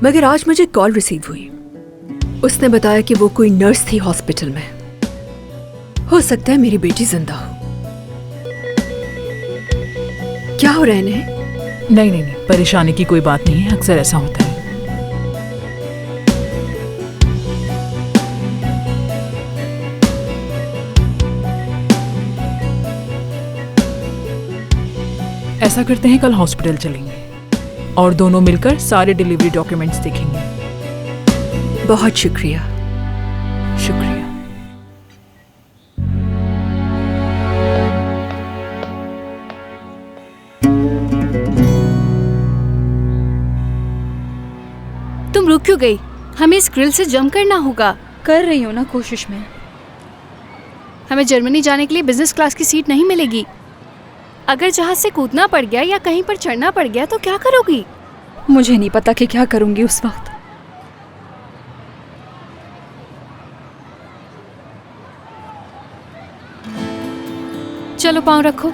मगर आज मुझे कॉल रिसीव हुई। उसने बताया कि वो कोई नर्स थी हॉस्पिटल में। हो सकता है मेरी बेटी जिंदा हो। क्या हो रहा है इन्हें? नहीं नहीं नहीं, परेशानी की कोई बात नहीं है, अक्सर ऐसा होता है। ऐसा करते हैं, कल हॉस्पिटल चलेंगे और दोनों मिलकर सारे डिलीवरी डॉक्यूमेंट्स देखेंगे। बहुत शुक्रिया। शुक्रिया। तुम रुक क्यों गई? हमें इस ग्रिल से जंप करना होगा। कर रही हूँ ना कोशिश में। हमें जर्मनी जाने के लिए बिजनेस क्लास की सीट नहीं मिलेगी। अगर जहाज से कूदना पड़ गया या कहीं पर चढ़ना पड़ गया तो क्या करोगी? मुझे नहीं पता कि क्या करूंगी उस वक्त। चलो पाँव रखो।